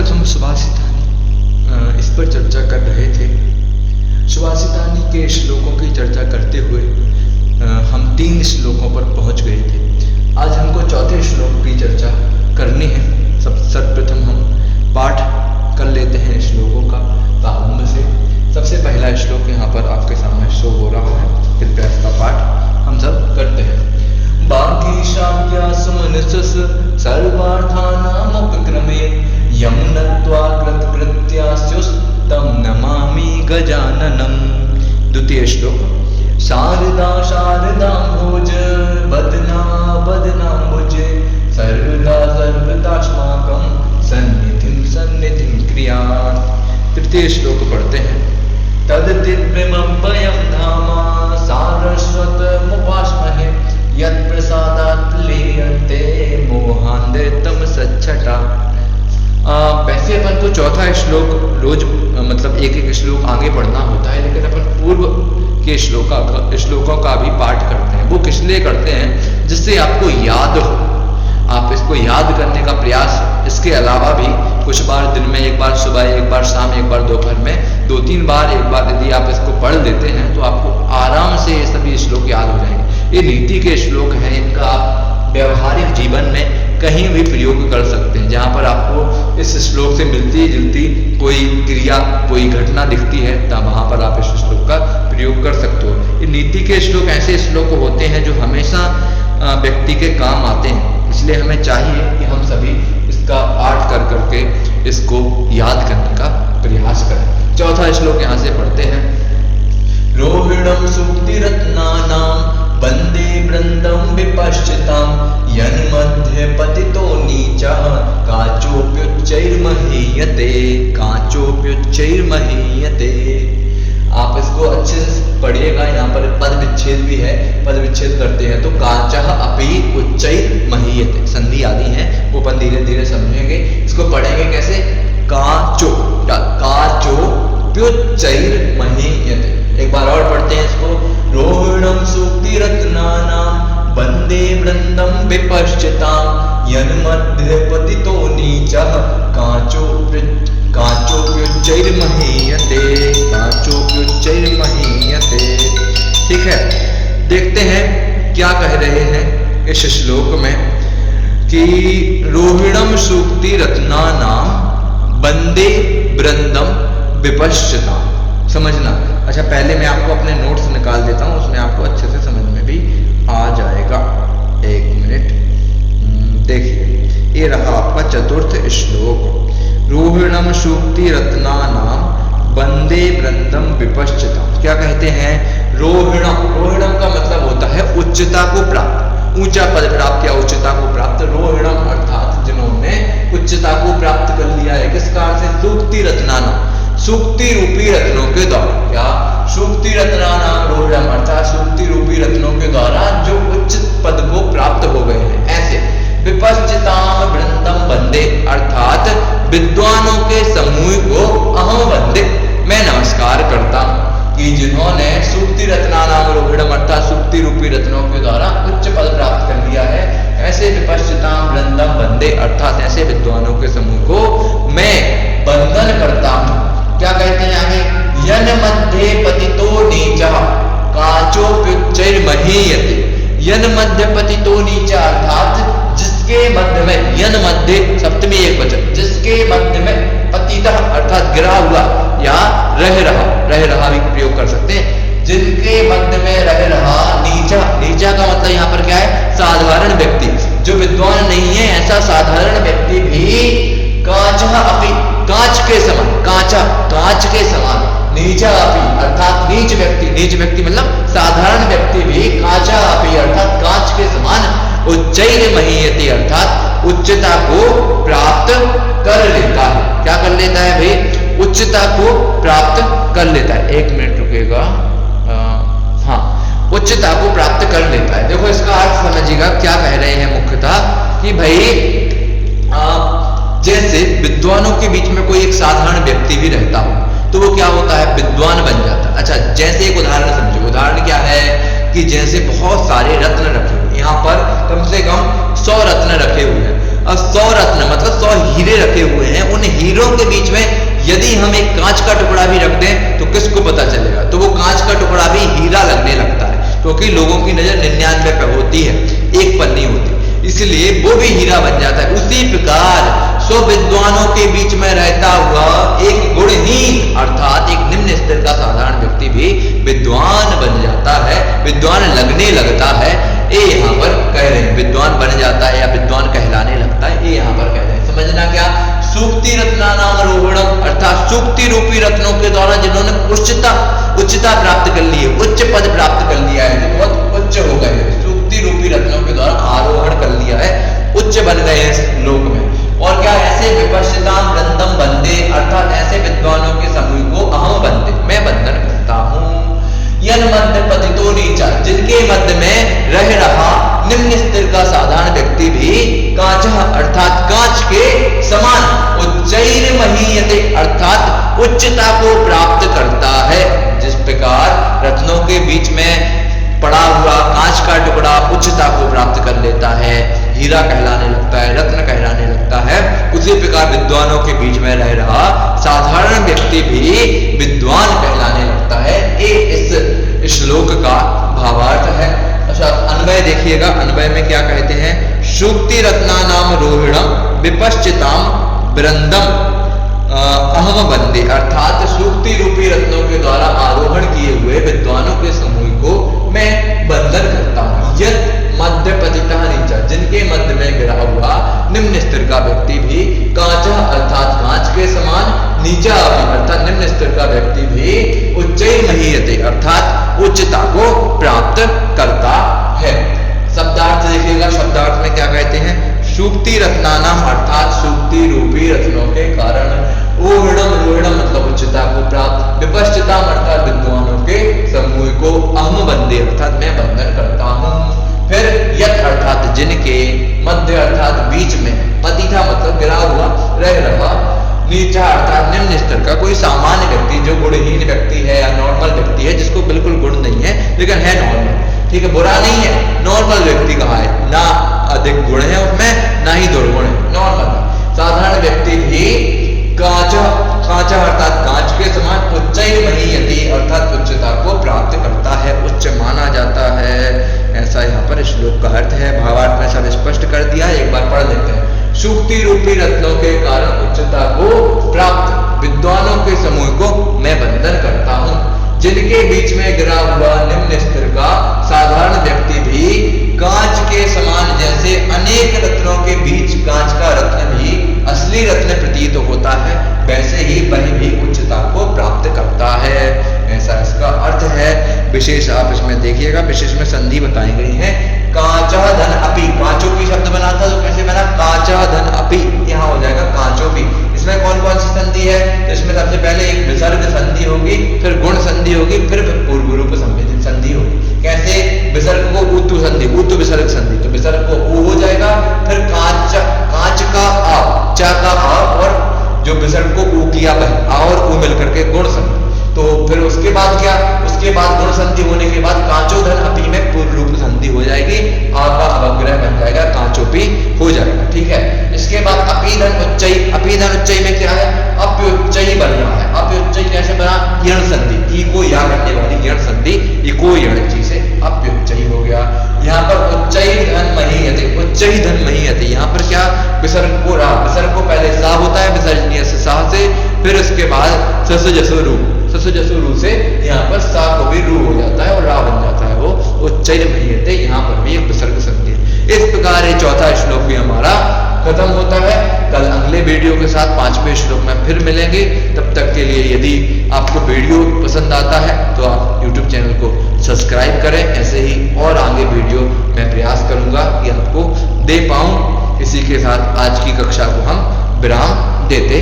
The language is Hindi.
तक हम सुभाषितानी इस पर चर्चा कर रहे थे। सुभाषितानी के श्लोकों की चर्चा करते हुए हम 3 श्लोकों पर पहुंच गए थे। आज हमको चौथे श्लोक की चर्चा करनी है। सर्वप्रथम हम पाठ कर लेते हैं श्लोकों का प्रारंभ से। सबसे पहला श्लोक यहाँ पर आपके सामने शो हो रहा है, कृपया इसका पाठ हम सब करते हैं। बागीशाव्या सुमनसस सर्वार्थानामुपक्रमे यं नत्वा कृतकृत्यास्युस्तं नमामि गजाननं। द्वितीय श्लोक। शारदा शारदाम्भोज बदना बदनाम्बुजे सर्वदा सर्वदास्माकं सन्निधिं सन्निधिं क्रियात्। तृतीय श्लोक पढ़ते हैं। तद्दिव्यमभयं धाम सारस्वतमुपास्महे यत्प्रसादात् क्लीयते मोहान्वितं सच्छटा। वैसे अपन को चौथा श्लोक रोज मतलब एक श्लोक आगे पढ़ना होता है, लेकिन अपन पूर्व के श्लोकों का भी पाठ करते हैं। वो किस लिए करते हैं? जिससे आपको याद हो, आप इसको याद करने का प्रयास। इसके अलावा भी कुछ बार दिन में, एक बार सुबह, एक बार शाम, एक बार दोपहर में, 2-3 बार, एक बार यदि आप इसको पढ़ लेते हैं तो आपको आराम से ये सभी श्लोक याद हो जाएंगे। ये नीति के श्लोक हैं, इनका आप व्यवहारिक जीवन में कहीं भी प्रयोग कर सकते हैं। जहां पर आपको इस श्लोक से मिलती जुलती कोई क्रिया, कोई घटना दिखती है, तब वहां पर आप इस श्लोक का प्रयोग कर सकते हो। ये नीति के श्लोक ऐसे श्लोक होते हैं जो हमेशा व्यक्ति के काम आते हैं। इसलिए हमें चाहिए कि हम सभी इसका पाठ कर करके इसको याद करने का प्रयास करें। चौथा श्लोक यहाँ से पढ़ते हैं। रोहिणम सूक्तिरत्नानां वंदे वृंदं विपश्चितां यन्मध्ये पतितो नीचः काचोप्युच्चैर्महीयते काचोप्युच्चैर्महीयते। आप इसको अच्छे से पढ़िएगा। यहाँ पर पद विच्छेद भी है, पद विच्छेद करते हैं तो काचः अपि उच्चैर्महीयते, संधि आदि है, वो अपन धीरे धीरे समझेंगे। इसको पढ़ेंगे कैसे? काचो प्युच्चैर्महीयते। एक बार और पढ़ते हैं इसको। रोहिणम सूक्तिरत्नानां वंदे वृंदं विपश्चितां यन्मध्ये पतितो नीचः काचोप्युच्चैर्महीयते काचोप्युच्चैर्महीयते। ठीक है, देखते हैं क्या कह रहे हैं इस श्लोक में कि रोहिणम सूक्तिरत्नानां वंदे वृंदं विपश्चितां। समझना। अच्छा, पहले मैं आपको अपने नोट्स निकाल देता हूं, उसमें आपको अच्छे से समझ में भी आ जाएगा। 1 मिनट। देखिए, ये रहा आपका चतुर्थ श्लोक। रोहिणम सूक्तिरत्नानां वंदे वृंदं विपश्चितां। क्या कहते हैं? रोहिणम, रोहिणम का मतलब होता है उच्चता को प्राप्त, ऊंचा पद प्राप्त या उच्चता को प्राप्त। रोहिणम अर्थात जिन्होंने उच्चता को प्राप्त कर लिया है। किस कारण से? सूक्ति रत्नानां, सूक्ति रूपी रत्नों के द्वारा। क्या? सूक्ति रत्नानां रोहिणम अर्थात सूक्ति रूपी रत्नों के द्वारा जो उच्च पद को प्राप्त हो गए हैं। ऐसे विपश्चितां वृंदं वंदे अर्थात विद्वानों के समूह को अहम वंदे, मैं नमस्कार करता हूं कि जिन्होंने सूक्ति रत्नानां रोहिणम अर्थात सूक्ति रूपी रत्नों के द्वारा उच्च पद प्राप्त कर लिया है। ऐसे विपश्चितां वृंदं वंदे अर्थात ऐसे विद्वानों के समूह को मैं वंदन करता हूं। क्या कहते हैं आगे? यन्मध्ये पतितो नीचः काचोप्युच्चैर्महीयते। यन्मध्ये पतितो नीचः अर्थात जिसके मध्य में, यन मध्य सप्तमी एकवचन, जिसके मध्य में पतितः अर्थात गिरा हुआ या रह रहा भी प्रयोग कर सकते हैं। जिनके मध्य में रह रहा नीचा, नीचा का मतलब यहाँ पर क्या है? साधारण व्यक्ति, जो विद्वान नहीं है, ऐसा साधारण व्यक्ति भी काचः अपि, कांच के समान, कांच के समान, नीचा अपि अर्थात नीच व्यक्ति मतलब साधारण व्यक्ति भी कांचा अपि अर्थात कांच के समान उच्चैर्महीयते अर्थात उच्चता को प्राप्त कर लेता है। क्या कर लेता है भाई? उच्चता को प्राप्त कर लेता है। 1 मिनट रुकेगा। हाँ, उच्चता को प्राप्त कर लेता है। देखो, इसका अर्थ समझिएगा। क्या कह रहे हैं मुख्यतः कि भाई जैसे विद्वानों के बीच में कोई एक साधारण व्यक्ति भी रहता हो तो वो क्या होता है? विद्वान बन जाता है। अच्छा, जैसे एक उदाहरण समझो। उदाहरण क्या है कि जैसे बहुत सारे रत्न रखे हुए, यहाँ पर कम से कम 100 रत्न रखे हुए हैं। 100 रत्न मतलब 100 हीरे रखे हुए हैं, उन हीरों के बीच में यदि हम एक कांच का टुकड़ा भी रख दें तो किसको पता चलेगा? तो वो कांच का टुकड़ा भी हीरा लगने लगता है, क्योंकि लोगों की नजर 99 पे होती है, एक पर नहीं होती, इसलिए वो भी हीरा बन जाता है। उसी प्रकार 100 विद्वानों के बीच में रहता हुआ एक गुणहीन अर्थात एक निम्न स्तर का साधारण व्यक्ति भी विद्वान बन जाता है, विद्वान लगने लगता है। ये यहाँ पर कह रहे हैं, विद्वान बन जाता है या विद्वान कहलाने लगता है, ये यहाँ पर कह रहे हैं। समझना क्या? सूक्ति रत्नानाम रोहिणम अर्थात सूक्ति रूपी रत्नों के द्वारा जिन्होंने उच्चता प्राप्त कर ली है, उच्च पद प्राप्त कर लिया है, जो बहुत उच्च हो गए हैं, सूक्ति रूपी रत्नों के द्वारा आरोहण कर लिया है, उच्च बन गए हैं लोक में। और क्या? ऐसे विपश्चिताम वृंदम बंदे अर्थात ऐसे विद्वानों के समूह को अहम बंदे मैं बंधन करता हूँ। यन मध्य पतितो नीचा जिनके मध्य में रह रहा निम्न स्तर का साधारण व्यक्ति भी कांच अर्थात कांच के समान उच्चैर महीयते अर्थात उच्चता को प्राप्त करता है। जिस प्रकार रत्नों के बीच में पड़ा हुआ कांच का टुकड़ा उच्चता को प्राप्त कर लेता है, हीरा कहलाने लगता है, रत्न कहलाने लगता है, उसी प्रकार विद्वानों के बीच में रह रहा साधारण व्यक्ति भी विद्वान कहलाने लगता है। ये इस श्लोक का भावार्थ है। अच्छा, अन्वय देखिएगा, अन्वय में क्या कहते हैं? सूक्ति रत्नानाम रोहिणम विपश्चिताम वृंदम अहम बंदे अर्थात सूक्ति रूपी रत्नों के द्वारा आरोहण किए हुए विद्वानों के समूह को मैं बंधन करता हूँ। यद मध्य पतिता नीचा जिनके मध्य में गिरा हुआ निम्न स्तर का व्यक्ति भी कांच अर्थात कांच के समान नीचा अर्थात निम्न स्तर का व्यक्ति भी उच्चैर महीयते अर्थात उच्चता को प्राप्त करता है। शब्दार्थ देखिएगा, शब्दार्थ में क्या कहते हैं? सूक्ति रत्नानाम अर्थात सूक्ति रूपी रत्नों के कारण, रोहिणम रोहिणम मतलब उच्चता को प्राप्त, विपश्चिताम अर्थात विद्वानों के समूह को अहम बंदे अर्थात मैं बंधन करता हूँ। फिर यत अर्थात जिनके, मध्य अर्थात बीच में, पतिथा मतलब गिरा हुआ रह रहा, नीचा अर्थात निम्न स्तर का कोई सामान्य व्यक्ति जो गुणहीन व्यक्ति है या नॉर्मल व्यक्ति है, जिसको बिल्कुल गुण नहीं है लेकिन है नॉर्मल, ठीक है, बुरा नहीं है, नॉर्मल व्यक्ति कहा है, ना अधिक गुण है उसमें ना ही दुर्गुण है, नॉर्मल साधारण व्यक्ति भी कांचा अर्थात कांच के समान उच्चैर महीयते अर्थात उच्चता को प्राप्त करता है, उच्च माना जाता है। ऐसा यहाँ पर श्लोक का अर्थ है। भावार्थ में सब स्पष्ट कर दिया है, एक बार पढ़ लेते हैं। सूक्ति रूपी रत्नों के कारण उच्चता को प्राप्त विद्वानों के समूह को मैं बंधन करता हूँ। जिनके बीच में गिरा हुआ निम्न स्तर का साधारण व्यक्ति भी कांच के समान, जैसे अनेक रत्नों के बीच कांच का रत्न भी असली रत्न प्रतीत होता है, वैसे ही वह भी उच्चता को प्राप्त करता है। ऐसा इसका अर्थ है। विशेष आप इसमें देखिएगा, विशेष में संधि बताई गई है। कांचा धन अपि, कांचो की शब्द बना था तो कैसे बना? कांचा धन अपि, यहाँ हो जाएगा कांचो भी। इसमें कौन कौन सी संधि है? तो इसमें सबसे पहले एक विसर्ग संधि होगी, फिर गुण संधि होगी, फिर पूर्व रूप संधि होगी। कैसे? विसर्ग को उतु संधि, उतु विसर्ग संधि, तो विसर्ग को ऊ हो जाएगा, फिर कांच का आ, चा का आ, और जो विसर्ग को ऊ किया आ और ऊ मिलकर के गुण संधि। तो फिर उसके बाद क्या? उसके बाद गुण संधि होने के बाद कांचो धन अपि में पूर्व रूप संधि हो जाएगी, आ का अवग्रह बन जाएगा, कांचोपी हो जाएगा, ठीक है। इसके बाद अपि धन उच्चई, अपि धन उच्चई में क्या है? अप्युच्चई बन रहा है। अप्युच्चई कैसे बना? यण संधि, ई को या करने वाली यण संधि, इको यण ची से अप्युच्चई हो गया। यहाँ पर उच्चई धन महीयते, उच्चई धन महीयते, यहाँ पर क्या? विसर्ग को रा, विसर्ग को पहले सा होता है, विसर्जनीय से सा से, फिर उसके बाद सस जसो रू, सस जसो रू से यहाँ पर सा को भी रू हो जाता है और रा बन जाता है, वो उच्चैर महीयते, यहाँ पर भी एक विसर्ग संधि है। इस प्रकार ये चौथा श्लोक भी हमारा खत्म होता है। कल अगले वीडियो के साथ 5वें श्लोक में फिर मिलेंगे। तब तक के लिए यदि आपको वीडियो पसंद आता है तो आप YouTube चैनल को सब्सक्राइब करें। ऐसे ही और आगे वीडियो मैं प्रयास करूंगा कि आपको दे पाऊं। इसी के साथ आज की कक्षा को हम विराम देते